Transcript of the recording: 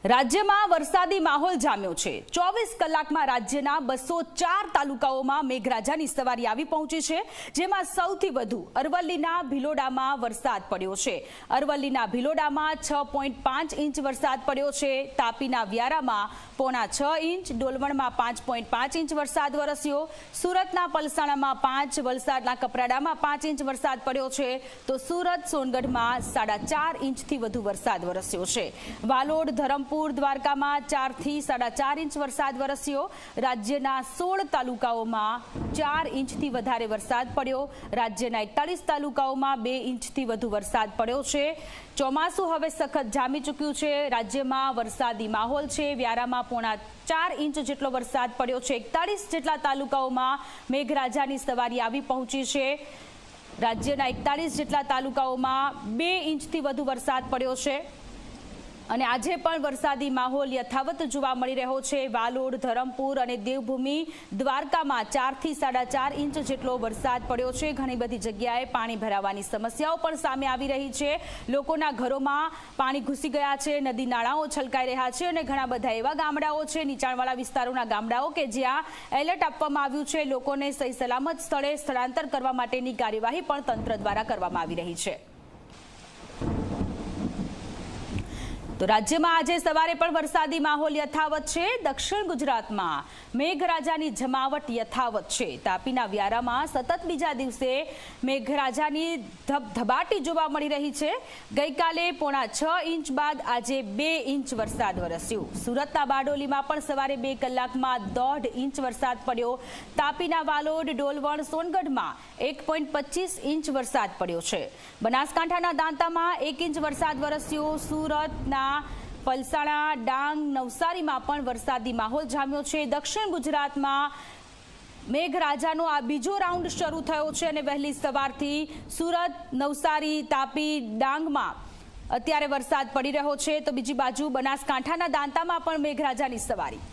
રાજ્યમાં વરસાદી માહોલ જામ્યો છે। 24 કલાકમાં રાજ્યના 204 તાલુકાઓમાં મેઘરાજાની સવારી આવી પહોંચી છે, જેમાં સૌથી વધુ અરવલ્લીના ભિલોડામાં વરસાદ પડ્યો છે। અરવલ્લીના ભિલોડામાં 6.5 ઇંચ વરસાદ પડ્યો છે। તાપીના વ્યારામાં 6.5 ઇંચ, ડોલવણમાં 5.5 ઇંચ વરસાદ વરસ્યો। સુરતના પલસાણામાં 5, વલસાડના કપરાડામાં 5 ઇંચ વરસાદ પડ્યો છે, તો સુરત સોનગઢમાં 4.5 ઇંચથી વધુ વરસાદ વરસ્યો છે। વાલોડ, ધરમપુર, દ્વારકામાં 4 થી 4.5 ઇંચ વરસાદ વરસ્યો। રાજ્યના 16 તાલુકાઓમાં 4 ઇંચથી વધારે વરસાદ પડ્યો। રાજ્યના 41 તાલુકાઓમાં 2 ઇંચથી વધુ વરસાદ પડ્યો છે। ચોમાસું હવે સખત જામી ચૂક્યું છે। રાજ્યમાં વરસાદી માહોલ છે। વ્યારામાં 4.5 ઇંચ જેટલો વરસાદ પડ્યો છે। 41 જેટલા તાલુકાઓમાં મેઘરાજાની સવારી આવી પહોંચી છે। રાજ્યના 41 જેટલા તાલુકાઓમાં 2 ઇંચથી વધુ વરસાદ પડ્યો છે અને આજે પણ વરસાદી માહોલ યથાવત જોવા મળી રહ્યો છે। વાલોડ, ધરમપુર અને દેવભૂમિ દ્વારકામાં 4 થી 4.5 ઇંચ જેટલો વરસાદ પડ્યો છે। ઘણી બધી જગ્યાએ પાણી ભરાવાની સમસ્યાઓ પણ સામે આવી રહી છે। લોકોના ઘરોમાં પાણી ઘૂસી ગયા છે, નદી નાળાઓ છલકાઈ રહ્યા છે અને ઘણા બધા એવા ગામડાઓ છે, નીચાણવાળા વિસ્તારોના ગામડાઓ કે જ્યાં એલર્ટ આપવામાં આવ્યું છે। લોકોને સહી સલામત સ્થળે સ્થળાંતર કરવા માટેની કાર્યવાહી પણ તંત્ર દ્વારા કરવામાં આવી રહી છે। તો રાજ્યમાં આજે સવારે પણ વરસાદી માહોલ યથાવત છે। દક્ષિણ ગુજરાતમાં મેઘરાજાની જમાવટ યથાવત છે। તાપીના વ્યારામાં સતત બીજા દિવસે મેઘરાજાની ધબધબાટી જોવા મળી રહી છે। ગઈકાલે 6.5 ઇંચ બાદ આજે 2 ઇંચ વરસાદ વરસ્યો। સુરતના બારડોલીમાં પણ સવારે 2 કલાકમાં 1.5 ઇંચ વરસાદ પડ્યો। તાપીના વાલોડ, ડોલવણ, સોનગઢમાં 1.25 ઇંચ વરસાદ પડ્યો છે। બનાસકાંઠાના દાંતામાં 1 ઇંચ વરસાદ વરસ્યો। સુરતના પલસાણા, ડાંગ, નવસારીમાં પણ વરસાદી માહોલ જામ્યો છે। દક્ષિણ ગુજરાતમાં મેઘરાજાનો આ બીજો રાઉન્ડ શરૂ થયો છે અને વહેલી સવારથી સુરત, નવસારી, તાપી, ડાંગમાં અત્યારે વરસાદ પડી રહ્યો છે, તો બીજી બાજુ બનાસકાંઠાના દાંતામાં પણ મેઘરાજાની સવારી।